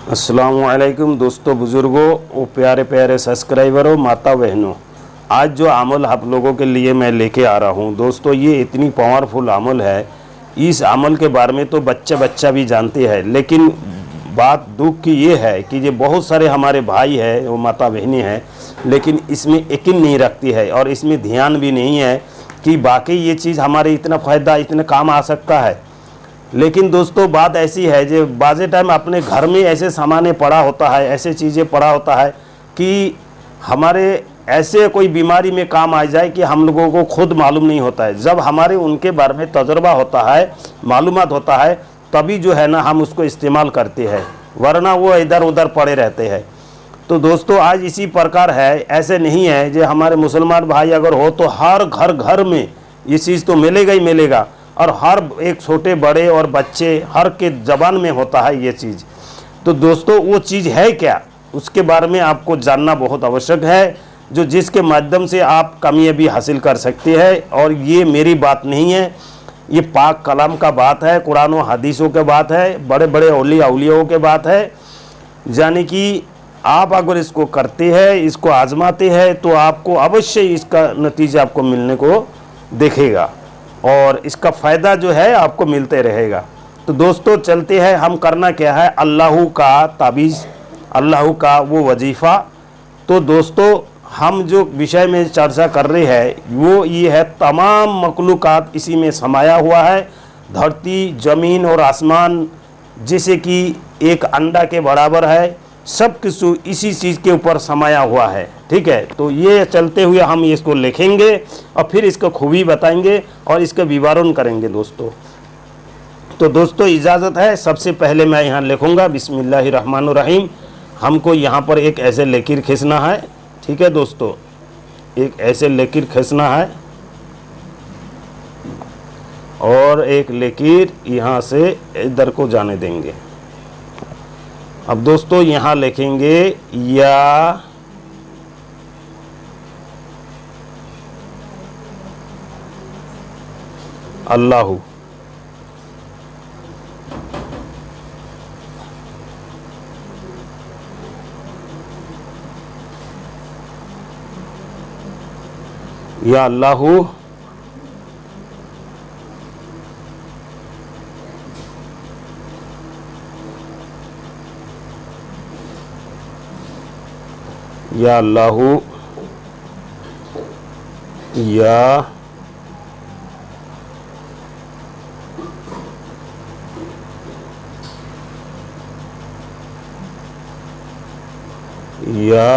अस्सलामुअलैकुम दोस्तों, बुज़ुर्गों और प्यारे प्यारे सब्सक्राइबरों, माता बहनों। आज जो अमल आप लोगों के लिए मैं लेके आ रहा हूँ दोस्तों, ये इतनी पावरफुल अमल है। इस अमल के बारे में तो बच्चा भी जानते हैं, लेकिन बात दुख की ये है कि ये बहुत सारे हमारे भाई हैं, वो माता बहनें हैं, लेकिन इसमें यकीन नहीं रखती है और इसमें ध्यान भी नहीं है कि वाकई ये चीज़ हमारे इतना फ़ायदा, इतने काम आ सकता है। लेकिन दोस्तों बात ऐसी है जो बाज़े टाइम अपने घर में ऐसे सामान पड़ा होता है, ऐसे चीज़ें पड़ा होता है कि हमारे ऐसे कोई बीमारी में काम आ जाए कि हम लोगों को खुद मालूम नहीं होता है। जब हमारे उनके बारे में तजुर्बा होता है, मालूमात होता है, तभी जो है ना हम उसको इस्तेमाल करते हैं, वरना वो इधर उधर पड़े रहते हैं। तो दोस्तों आज इसी प्रकार है, ऐसे नहीं है जो हमारे मुसलमान भाई अगर हो तो हर घर में ये चीज़ तो मिलेगा ही मिलेगा, और हर एक छोटे बड़े और बच्चे हर के ज़बान में होता है ये चीज़। तो दोस्तों वो चीज़ है क्या, उसके बारे में आपको जानना बहुत आवश्यक है, जो जिसके माध्यम से आप कामयाबी हासिल कर सकते हैं। और ये मेरी बात नहीं है, ये पाक कलाम का बात है, कुरान और हदीसों के बात है, बड़े बड़े औलियाओं के बात है। यानी कि आप अगर इसको करते हैं, इसको आजमाते हैं, तो आपको अवश्य इसका नतीजा आपको मिलने को देखेगा और इसका फ़ायदा जो है आपको मिलते रहेगा। तो दोस्तों चलते हैं, हम करना क्या है, अल्लाह का ताबीज़, अल्लाह का वो वजीफ़ा। तो दोस्तों हम जो विषय में चर्चा कर रहे हैं वो ये है, तमाम मखलूक़ात इसी में समाया हुआ है। धरती, ज़मीन और आसमान जैसे कि एक अंडा के बराबर है, सब कुछ इसी चीज़ के ऊपर समाया हुआ है। ठीक है, तो ये चलते हुए हम इसको लिखेंगे और फिर इसका खूबी बताएंगे और इसका विवरण करेंगे दोस्तों। तो दोस्तों इजाज़त है, सबसे पहले मैं यहाँ लिखूँगा बिस्मिल्लाहिर्रहमानिर्रहीम। हमको यहाँ पर एक ऐसे लकीर खींचना है। ठीक है दोस्तों, एक ऐसे लकीर खींचना है और एक लकीर यहाँ से इधर को जाने देंगे। अब दोस्तों यहाँ लिखेंगे या अल्लाह, या अल्लाह, या अल्लाह, या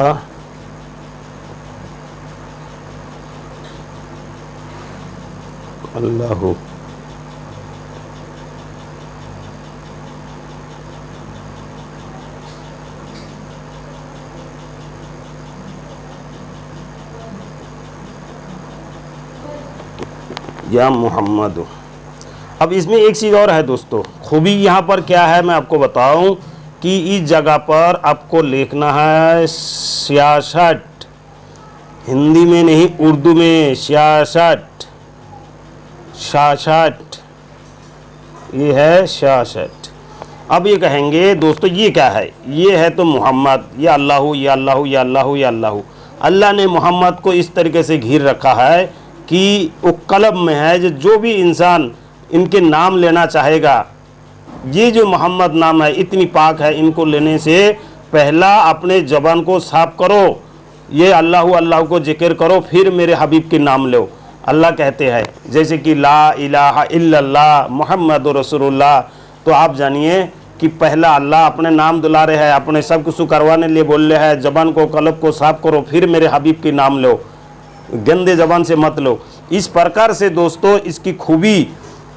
अल्लाह। या मोहम्मद। अब इसमें एक चीज़ और है दोस्तों, खूबी यहाँ पर क्या है मैं आपको बताऊं कि इस जगह पर आपको लिखना है सियासत, हिंदी में नहीं उर्दू में, सियासत, शासत, ये है सियासत। अब ये कहेंगे दोस्तों ये क्या है, ये है तो मोहम्मद, या अल्लाह, या अल्लाह, या अल्लाह, या अल्लाह। अल्लाह ने मोहम्मद को इस तरीके से घेर रखा है कि वो कलब में है, जो भी इंसान इनके नाम लेना चाहेगा, ये जो मोहम्मद नाम है इतनी पाक है, इनको लेने से पहला अपने ज़बान को साफ करो, ये अल्लाह अल्लाह को जिक्र करो, फिर मेरे हबीब के नाम लो। अल्लाह कहते हैं जैसे कि ला इलाहा इल्लल्लाह मुहम्मदुर रसूलुल्लाह, तो आप जानिए कि पहला अल्लाह अपने नाम दुला रहे हैं, अपने सब कुछ करवाने लिए बोल रहे हैं, ज़बान को कलब को साफ करो, फिर मेरे हबीब के नाम लो, गंदे ज़बान से मत लो। इस प्रकार से दोस्तों इसकी खूबी,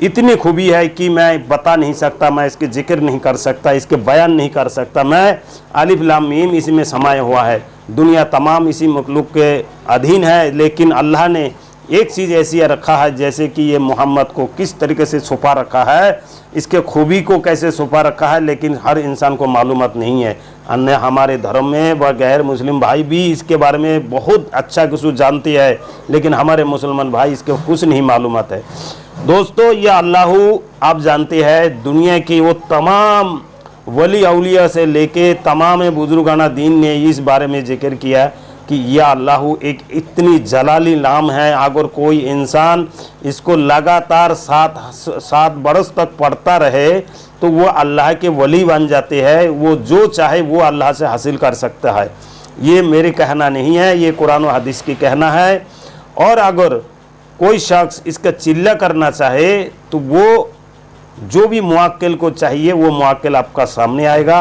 इतनी खूबी है कि मैं बता नहीं सकता, मैं इसके जिक्र नहीं कर सकता, इसके बयान नहीं कर सकता। मैं अलिफ लाम मीम इसी में समाया हुआ है, दुनिया तमाम इसी मखलूक के अधीन है, लेकिन अल्लाह ने एक चीज़ ऐसी रखा है जैसे कि ये मोहम्मद को किस तरीके से छुपा रखा है, इसके खूबी को कैसे छुपा रखा है, लेकिन हर इंसान को मालूमात नहीं है। अन्य हमारे धर्म में व गैर मुस्लिम भाई भी इसके बारे में बहुत अच्छा कुछ जानते हैं, लेकिन हमारे मुसलमान भाई इसके कुछ नहीं मालूमात है। दोस्तों ये अल्लाह आप जानते हैं दुनिया की वो तमाम वली औलिया से लेके तमाम बुजुर्गाना दीन ने इस बारे में जिक्र किया कि या अल्लाह एक इतनी जलाली नाम है, अगर कोई इंसान इसको लगातार 7 बरस तक पढ़ता रहे तो वो अल्लाह के वली बन जाते हैं, वो जो चाहे वो अल्लाह से हासिल कर सकता है। ये मेरे कहना नहीं है, ये कुरान और हदीस की कहना है। और अगर कोई शख्स इसका चिल्ला करना चाहे तो वो जो भी मुवक्किल को चाहिए वो मुवक्किल आपका सामने आएगा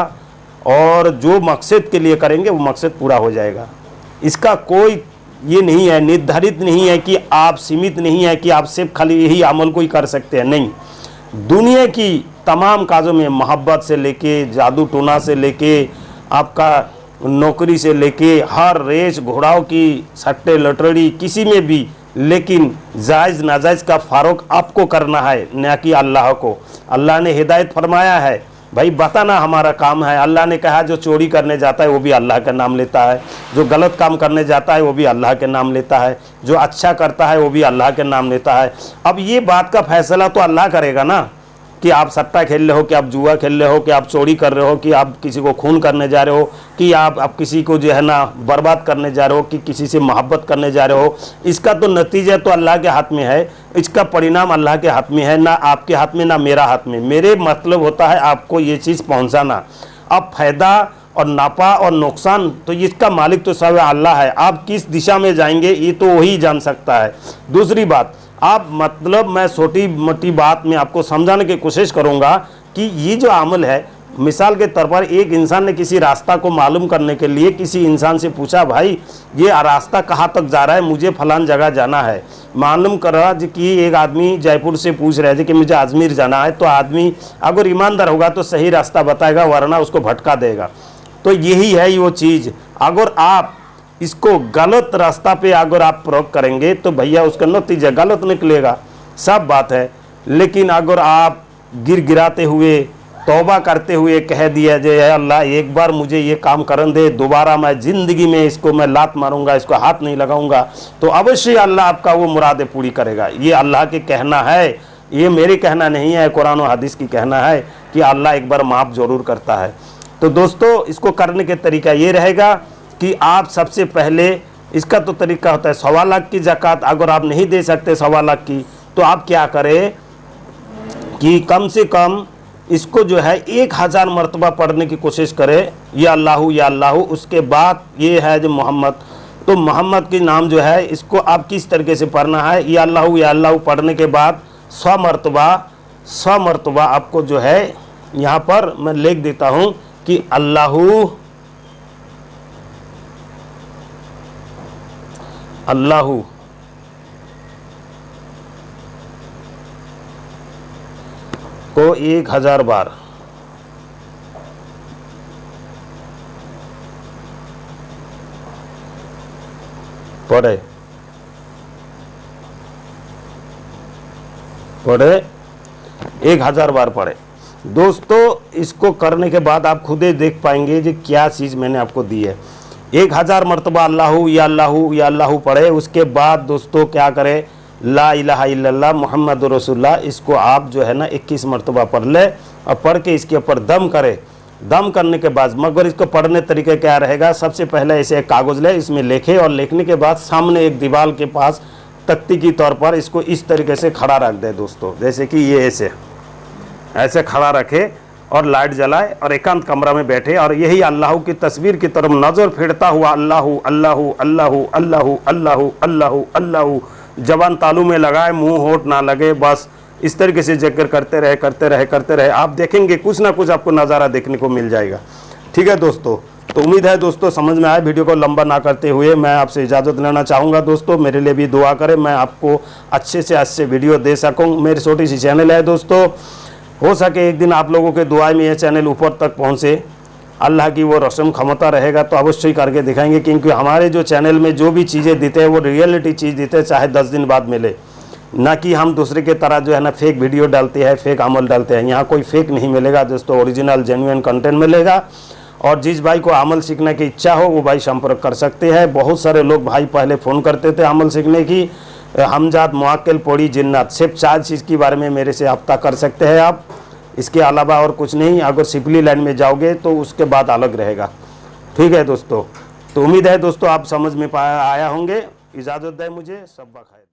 और जो मकसद के लिए करेंगे वो मकसद पूरा हो जाएगा। इसका कोई ये नहीं है, निर्धारित नहीं है कि आप सीमित नहीं है कि आप सिर्फ खाली यही अमल को ही कर सकते हैं, नहीं। दुनिया की तमाम काजों में मोहब्बत से लेके जादू टोना से लेके आपका नौकरी से लेके हर रेस घोड़ाओं की सट्टे लटड़ी किसी में भी, लेकिन जायज़ नाजायज़ का फ़ारुक आपको करना है, न कि अल्लाह को। अल्लाह ने हिदायत फरमाया है, भाई बताना हमारा काम है। अल्लाह ने कहा जो चोरी करने जाता है वो भी अल्लाह का नाम लेता है, जो गलत काम करने जाता है वो भी अल्लाह के नाम लेता है, जो अच्छा करता है वो भी अल्लाह के नाम लेता है। अब ये बात का फैसला तो अल्लाह करेगा ना, कि आप सट्टा खेल रहे हो, कि आप जुआ खेल रहे हो, कि आप चोरी कर रहे हो, कि आप किसी को खून करने जा रहे हो, कि आप किसी को जो है ना बर्बाद करने जा रहे हो, कि किसी से मोहब्बत करने जा रहे हो। इसका तो नतीजा तो अल्लाह के हाथ में है, इसका परिणाम अल्लाह के हाथ में है, ना आपके हाथ में ना मेरा हाथ में। मेरे मतलब होता है आपको ये चीज़ पहुँचाना। अब फ़ायदा और नापा और नुकसान तो इसका मालिक तो सब अल्लाह है। आप किस दिशा में जाएंगे ये तो वही जान सकता है। दूसरी बात, आप मतलब मैं छोटी मोटी बात में आपको समझाने की कोशिश करूंगा कि ये जो अमल है, मिसाल के तौर पर एक इंसान ने किसी रास्ता को मालूम करने के लिए किसी इंसान से पूछा, भाई ये रास्ता कहाँ तक जा रहा है, मुझे फलान जगह जाना है। मालूम करा कि एक आदमी जयपुर से पूछ रहे थे कि मुझे अजमेर जाना है, तो आदमी अगर ईमानदार होगा तो सही रास्ता बताएगा, वरना उसको भटका देगा। तो यही है वो चीज़। अगर आप इसको गलत रास्ता पे अगर आप प्रयोग करेंगे तो भैया उसका नतीजा गलत निकलेगा, सब बात है। लेकिन अगर आप गिराते हुए तौबा करते हुए कह दिया जे अल्लाह एक बार मुझे ये काम करन दे, दोबारा मैं ज़िंदगी में इसको मैं लात मारूंगा, इसको हाथ नहीं लगाऊंगा, तो अवश्य अल्लाह आपका वो मुरादें पूरी करेगा। ये अल्लाह के कहना है, ये मेरी कहना नहीं है, कुरान और हदीस की कहना है कि अल्लाह एक बार माफ़ ज़रूर करता है। तो दोस्तों इसको करने के तरीका ये रहेगा कि आप सबसे पहले, इसका तो तरीका होता है 1.25 लाख की ज़कात अगर आप नहीं दे सकते 1.25 लाख की, तो आप क्या करें कि कम से कम इसको जो है 1000 मरतबा पढ़ने की कोशिश करें, या अल्लाह। उसके बाद ये है जो मोहम्मद, तो मोहम्मद के नाम जो है इसको आप किस तरीके से पढ़ना है, या अल्लाह पढ़ने के बाद 100 मरतबा आपको जो है यहाँ पर मैं लिख देता हूँ कि अल्लाह को 1000 बार पढ़े 1000 बार पढ़े। दोस्तों इसको करने के बाद आप खुद ही देख पाएंगे कि क्या चीज़ मैंने आपको दी है। 1000 मरतबा अल्लाह पढ़े। उसके बाद दोस्तों क्या करें, ला इलाहा इल्लल्लाह मुहम्मद रसूलुल्लाह, इसको आप जो है ना 21 मरतबा पढ़ ले और पढ़ के इसके ऊपर दम करे। दम करने के बाद मगर इसको पढ़ने तरीके क्या रहेगा, सबसे पहले ऐसे एक कागज़ ले, इसमें लिखे और लिखने के बाद सामने एक दीवार के पास तख्ती की तौर पर इसको इस तरीके से खड़ा रख दे दोस्तों, जैसे कि ये ऐसे खड़ा रखे और लाइट जलाए और एकांत कमरा में बैठे और यही अल्लाह की तस्वीर की तरफ नज़र फेरता हुआ अल्लाह अल्लाह अल्लाह अल्लाह अल्लाह अल्लाह अल्लाह, जबान तालू में लगाए, मुंह होठ ना लगे, बस इस तरीके से जिक्र करते रहे। आप देखेंगे कुछ ना कुछ आपको नज़ारा देखने को मिल जाएगा। ठीक है दोस्तों, तो उम्मीद है दोस्तों समझ में आए। वीडियो को लंबा ना करते हुए मैं आपसे इजाज़त लेना चाहूँगा। दोस्तों मेरे लिए भी दुआ करें, मैं आपको अच्छे से अच्छे वीडियो दे सकूँ। मेरी छोटी सी चैनल है दोस्तों, हो सके एक दिन आप लोगों के दुआ में ये चैनल ऊपर तक पहुँचे, अल्लाह की वो रस्म क्षमता रहेगा तो अवश्य ही करके दिखाएंगे। क्योंकि हमारे जो चैनल में जो भी चीज़ें देते हैं वो रियलिटी चीज़ देते हैं, चाहे 10 दिन बाद मिले, ना कि हम दूसरे के तरह जो है ना फेक वीडियो डालते हैं, फेक अमल डालते हैं। यहाँ कोई फेक नहीं मिलेगा दोस्तों, ओरिजिनल जेन्युइन कंटेंट मिलेगा। और जिस भाई को अमल सीखने की इच्छा हो वो भाई संपर्क कर सकते हैं। बहुत सारे लोग भाई पहले फ़ोन करते थे अमल सीखने की, हमजाद मुआक्किल पौड़ी जिन्नत, सिर्फ 4 चीज़ के बारे में मेरे से रब्ता कर सकते हैं आप। इसके अलावा और कुछ नहीं। अगर सिपली लाइन में जाओगे तो उसके बाद अलग रहेगा। ठीक है दोस्तों, तो उम्मीद है दोस्तों आप समझ में आया होंगे। इजाज़त दें मुझे, सब खैर।